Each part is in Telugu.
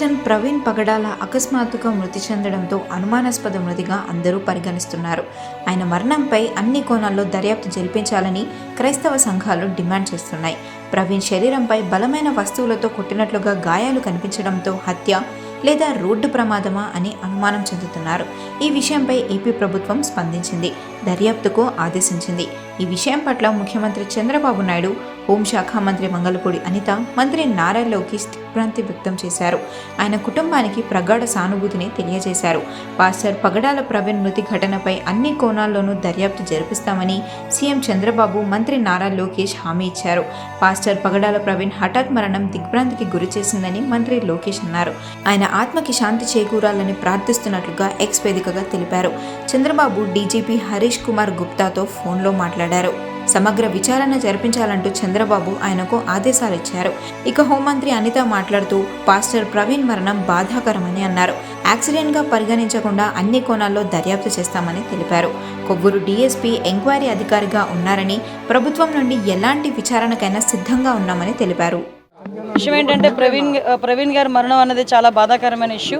క్యాప్టెన్ ప్రవీణ్ పగడాల అకస్మాత్తుగా మృతి చెందడంతో అనుమానాస్పద మృతిగా అందరూ పరిగణిస్తున్నారు. ఆయన మరణంపై అన్ని కోణాల్లో దర్యాప్తు జరిపించాలని క్రైస్తవ సంఘాలు డిమాండ్ చేస్తున్నాయి. ప్రవీణ్ శరీరంపై బలమైన వస్తువులతో కొట్టినట్లుగా గాయాలు కనిపించడంతో హత్య లేదా రోడ్డు ప్రమాదమా అని అనుమానం చెందుతున్నారు. ఈ విషయంపై ఏపీ ప్రభుత్వం స్పందించింది, దర్యాప్తుకు ఆదేశించింది. ఈ విషయం పట్ల ముఖ్యమంత్రి చంద్రబాబు నాయుడు, హోంశాఖ మంత్రి మంగళపూడి అనిత, మంత్రి నారా లోకేష్ దిగ్భ్రాంతి వ్యక్తం చేశారు. ఆయన కుటుంబానికి ప్రగాఢ సానుభూతిని తెలియజేశారు. పాస్టర్ పగడాల ప్రవీణ్ మృతి ఘటనపై అన్ని కోణాల్లోనూ దర్యాప్తు జరిపిస్తామని సీఎం చంద్రబాబు, మంత్రి నారా లోకేష్ హామీ ఇచ్చారు. పాస్టర్ పగడాల ప్రవీణ్ హఠాత్ మరణం దిగ్భ్రాంతికి గురి చేసిందని మంత్రి లోకేష్ అన్నారు. ఆయన ఆత్మకి శాంతి చేకూరాలని ప్రార్థిస్తున్నట్లుగా ఎక్స్ వేదికగా తెలిపారు. చంద్రబాబు డీజీపీ హరీష్ కుమార్ గుప్తాతో ఫోన్లో మాట్లాడారు. సమగ్ర విచారణ జరిపించాలంటూ చంద్రబాబు ఆయనకు ఆదేశాలు ఇచ్చారు. ఇక హోంమంత్రి అనిత మాట్లాడుతూ పాస్టర్ ప్రవీణ్ మరణం బాధాకరమని అన్నారు. యాక్సిడెంట్గా పరిగణించకుండా అన్ని కోణాల్లో దర్యాప్తు చేస్తామని తెలిపారు. కొవ్వూరు డీఎస్పీ ఎంక్వైరీ అధికారిగా ఉన్నారని, ప్రభుత్వం నుండి ఎలాంటి విచారణకైనా సిద్ధంగా ఉన్నామని తెలిపారు. విషయం ఏంటంటే ప్రవీణ్ గారి మరణం అనేది చాలా బాధాకరమైన ఇష్యూ.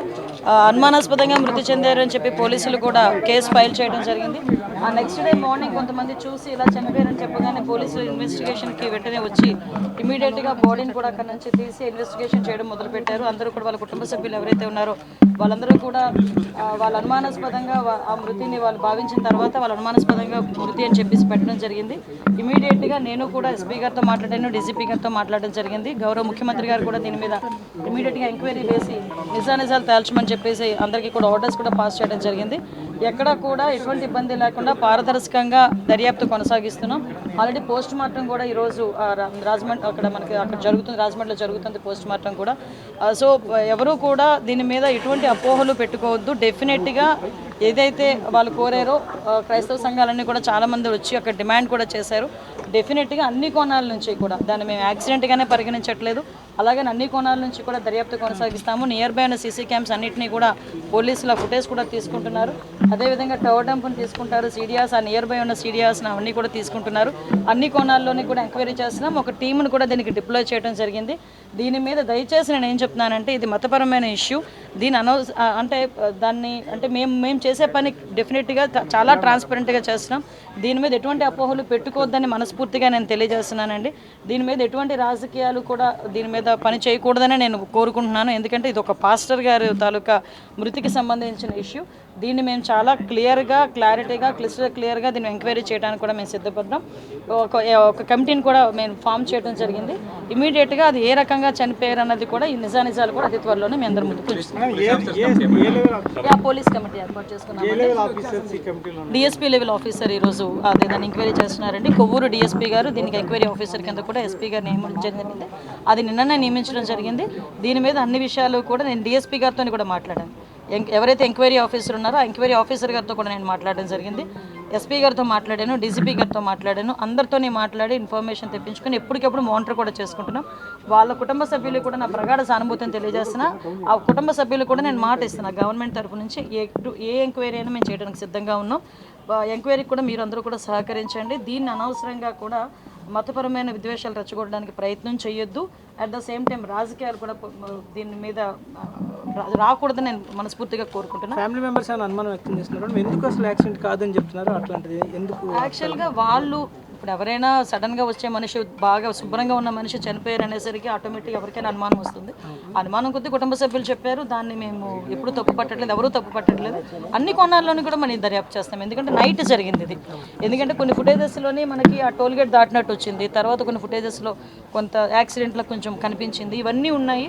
అనుమానాస్పదంగా మృతి చెందారని చెప్పి పోలీసులు కూడా కేసు ఫైల్ చేయడం జరిగింది. ఆ నెక్స్ట్ డే మార్నింగ్ కొంతమంది చూసి ఇలా చనిపోయారని చెప్పగానే పోలీసులు ఇన్వెస్టిగేషన్కి వెంటనే వచ్చి ఇమీడియట్గా బాడీని కూడా అక్కడ నుంచి తీసి ఇన్వెస్టిగేషన్ చేయడం మొదలుపెట్టారు. అందరూ కూడా వాళ్ళ కుటుంబ సభ్యులు ఎవరైతే ఉన్నారో వాళ్ళందరూ కూడా వాళ్ళ అనుమానాస్పదంగా ఆ మృతిని వాళ్ళు భావించిన తర్వాత వాళ్ళ అనుమానాస్పదంగా మృతి అని చెప్పేసి పెట్టడం జరిగింది. ఇమీడియట్గా నేను కూడా ఎస్పీ గారితో మాట్లాడాను, డీజీపీ గారితో మాట్లాడడం జరిగింది. గౌరవ ముఖ్యమంత్రి గారు కూడా దీని మీద ఇమీడియట్గా ఎంక్వైరీ వేసి నిజానిజాలు తేల్చమని చెప్పేసి అందరికీ కూడా ఆర్డర్స్ కూడా పాస్ చేయడం జరిగింది. ఎక్కడ కూడా ఎటువంటి ఇబ్బంది లేకుండా పారదర్శకంగా దర్యాప్తు కొనసాగిస్తున్నాం. ఆల్రెడీ పోస్ట్ మార్టం కూడా ఈరోజు రాజమండ్రి అక్కడ జరుగుతుంది, రాజమండ్రిలో జరుగుతుంది పోస్ట్ మార్టం కూడా. సో ఎవరు కూడా దీని మీద ఎటువంటి అపోహలు పెట్టుకోవద్దు. డెఫినెట్గా ఏదైతే వాళ్ళు కోరారో క్రైస్తవ సంఘాలన్నీ కూడా చాలామంది వచ్చి అక్కడ డిమాండ్ కూడా చేశారు. డెఫినెట్గా అన్ని కోణాల నుంచి కూడా దాన్ని మేము యాక్సిడెంట్గానే పరిగణించట్లేదు. అలాగే అన్ని కోణాల నుంచి కూడా దర్యాప్తు కొనసాగిస్తాము. నియర్ బై ఉన్న సీసీ క్యామ్స్ అన్నింటినీ కూడా పోలీసుల ఫుటేజ్ కూడా తీసుకుంటున్నారు. అదేవిధంగా టవర్ డంప్ని తీసుకుంటారు, సీడియాస్, ఆ నియర్ బై ఉన్న సీడియాస్ని అవన్నీ కూడా తీసుకుంటున్నారు. అన్ని కోణాల్లోని కూడా ఎంక్వైరీ చేస్తున్నాం. ఒక టీంను కూడా దీనికి డిప్లాయ్ చేయడం జరిగింది. దీని మీద దయచేసి నేను ఏం చెప్తున్నానంటే ఇది మతపరమైన ఇష్యూ. దీని మేము చేసే పని డెఫినెట్గా చాలా ట్రాన్స్పరెంట్గా చేస్తున్నాం. దీని మీద ఎటువంటి అపోహలు పెట్టుకోవద్దని మనస్ఫూర్తిగా నేను తెలియజేస్తున్నానండి. దీని మీద ఎటువంటి రాజకీయాలు కూడా దీని మీద పని చేయకూడదని నేను కోరుకుంటున్నాను. ఎందుకంటే ఇది ఒక పాస్టర్ గారి తాలూకా మృతికి సంబంధించిన ఇష్యూ. దీన్ని మేము చాలా క్లారిటీగా క్లియర్గా దీన్ని ఎంక్వైరీ చేయడానికి కూడా మేము సిద్ధపడ్డాం. ఒక కమిటీని కూడా మేము ఫామ్ చేయడం జరిగింది. ఇమీడియట్గా అది ఏ రకంగా చనిపోయారు అన్నది కూడా ఈ నిజాలు కూడా అతి త్వరలోనే మీ అందరి ముందుకు పోలీస్ కమిటీ ఏర్పాటు చేసుకున్నాం. డిఎస్పీ లెవెల్ ఆఫీసర్ ఈరోజు అదే దాన్ని ఎంక్వైరీ చేస్తున్నారండి. కొవ్వూరు డిఎస్పీ గారు దీనికి ఎంక్వైరీ ఆఫీసర్ కింద కూడా ఎస్పీ గారు నియమించడం జరిగింది. అది నిన్ననే నియమించడం జరిగింది. దీని మీద అన్ని విషయాలు కూడా నేను డిఎస్పీ గారితో కూడా మాట్లాడాను. ఎవరైతే ఎంక్వైరీ ఆఫీసర్ ఉన్నారో ఆ ఎంక్వైరీ ఆఫీసర్ గారితో కూడా నేను మాట్లాడడం జరిగింది. ఎస్పీ గారితో మాట్లాడాను, డీజీపీ గారితో మాట్లాడాను. అందరితో మాట్లాడి ఇన్ఫర్మేషన్ తెప్పించుకొని ఎప్పటికెప్పుడు మానిటర్ కూడా చేసుకుంటున్నాం. వాళ్ళ కుటుంబ సభ్యులు కూడా నా ప్రగాఢ సానుభూతిని తెలియజేస్తున్నా. ఆ కుటుంబ సభ్యులు కూడా నేను మాట ఇస్తున్నా, గవర్నమెంట్ తరఫు నుంచి ఏ ఎంక్వైరీ అయినా మేము చేయడానికి సిద్ధంగా ఉన్నాం. ఎంక్వైరీకి కూడా మీరు అందరూ కూడా సహకరించండి. దీన్ని అనవసరంగా కూడా మతపరమైన విద్వేషాలు రెచ్చగొట్టడానికి ప్రయత్నం చేయొద్దు. అట్ ద సేమ్ టైం రాజకీయాలు కూడా దీని మీద రాకూడదని నేను మనస్ఫూర్తిగా కోరుకుంటున్నాను. ఫ్యామిలీ మెంబర్స్ ఏమైనా అనుమానం వ్యక్తం చేస్తున్నారు, ఎందుకు అసలు యాక్సిడెంట్ కాదని చెప్తున్నారు, అట్లాంటిది ఎందుకు? యాక్చువల్గా వాళ్ళు ఇప్పుడు ఎవరైనా సడన్గా వచ్చే మనిషి, బాగా శుభ్రంగా ఉన్న మనిషి చనిపోయారు అనేసరికి ఆటోమేటిక్గా ఎవరికైనా అనుమానం వస్తుంది. అనుమానం కొద్ది కుటుంబ సభ్యులు చెప్పారు. దాన్ని మేము ఎప్పుడు తప్పు పట్టట్లేదు, ఎవరూ తప్పు పట్టట్లేదు. అన్ని కోణాల్లోనూ కూడా మనం దర్యాప్తు చేస్తాం. ఎందుకంటే నైట్ జరిగింది ఇది. ఎందుకంటే కొన్ని ఫుటేజెస్లోనే మనకి ఆ టోల్ గేట్ దాటినట్టు వచ్చింది. తర్వాత కొన్ని ఫుటేజెస్లో కొంత యాక్సిడెంట్లో కొంచెం కనిపించింది. ఇవన్నీ ఉన్నాయి.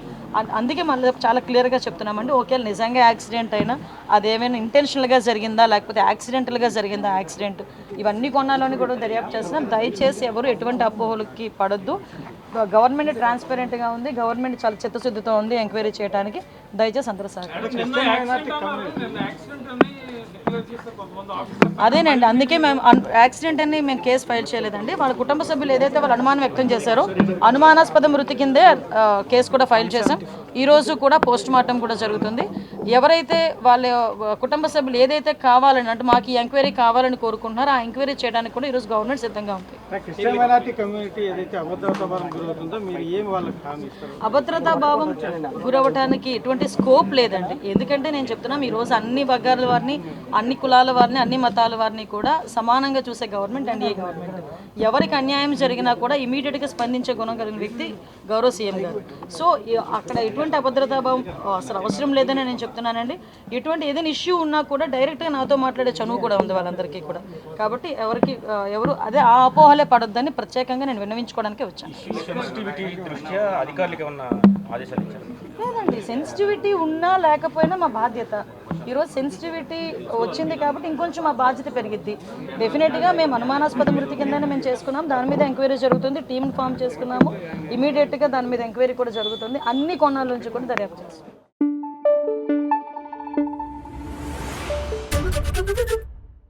అందుకే మళ్ళీ చాలా క్లియర్గా చెప్తున్నామండి. ఓకే, నిజంగా యాక్సిడెంట్ అయినా అదేమైనా ఇంటెన్షనల్గా జరిగిందా లేకపోతే యాక్సిడెంటల్గా జరిగిందా యాక్సిడెంట్, ఇవన్నీ కోణాల్లోని కూడా దర్యాప్తు చేస్తున్నాం. దయచేసి ఎవరు ఎటువంటి అపోహలకి పడొద్దు. గవర్నమెంట్ ట్రాన్స్పరెంట్గా ఉంది, గవర్నమెంట్ చాలా చిత్తశుద్ధితో ఉంది ఎంక్వైరీ చేయడానికి. దయచేసి అందరూ అదేనండి, అందుకే మేము యాక్సిడెంట్ అని మేము కేసు ఫైల్ చేయలేదండి. వాళ్ళ కుటుంబ సభ్యులు ఏదైతే వాళ్ళు అనుమానం వ్యక్తం చేశారో అనుమానాస్పద మృతి కిందే కేసు కూడా ఫైల్ చేశాం. ఈరోజు కూడా పోస్ట్ మార్టం కూడా జరుగుతుంది. ఎవరైతే వాళ్ళ కుటుంబ సభ్యులు ఏదైతే కావాలని అంటే మాకు ఈ ఎంక్వైరీ కావాలని కోరుకుంటున్నారో ఆ ఎంక్వైరీ చేయడానికి కూడా ఈరోజు గవర్నమెంట్ సిద్ధంగా ఉంది. క్రిస్టియన్ మైనారిటీ కమ్యూనిటీ ఏదైతే అభద్రతా భావం గురవుతుందో మీరు ఏం వాళ్ళకి హామీ ఇస్తారు? అభద్రతా భావం గురవటానికి ఎటువంటి స్కోప్ లేదండి. ఎందుకంటే నేను చెప్తున్నాను, ఈరోజు అన్ని వర్గాల వారిని, అన్ని కులాల వారిని, అన్ని మతాల వారిని కూడా సమానంగా చూసే గవర్నమెంట్ ఎన్డీఏ గవర్నమెంట్. ఎవరికి అన్యాయం జరిగినా కూడా ఇమీడియట్గా స్పందించే గుణం కలిగిన వ్యక్తి గౌరవ సీఎం గారు. సో అక్కడ ఎటువంటి అభద్రతా భావం అసలు అవసరం లేదని నేను చెప్తున్నానండి. ఎటువంటి ఏదైనా ఇష్యూ ఉన్నా కూడా డైరెక్ట్గా నాతో మాట్లాడే చనువు కూడా ఉంది వాళ్ళందరికీ కూడా. కాబట్టి ఎవరు అదే ఆ అపోహలే పడొద్దని ప్రత్యేకంగా నేను విన్నవించుకోవడానికి వచ్చాను. లేదండి, సెన్సిటివిటీ ఉన్నా లేకపోయినా మా బాధ్యత. ఈరోజు సెన్సిటివిటీ వచ్చింది కాబట్టి ఇంకొంచెం మా బాధ్యత పెరిగిద్ది. డెఫినెట్గా మేము అనుమానాస్పద మృతి కిందనే మేము చేసుకున్నాం. దాని మీద ఎంక్వైరీ జరుగుతుంది. టీమ్ ఫామ్ చేసుకున్నాము. ఇమీడియట్గా దాని మీద ఎంక్వైరీ కూడా జరుగుతుంది. అన్ని కోణాల నుంచి కూడా దర్యాప్తు చేస్తున్నాం.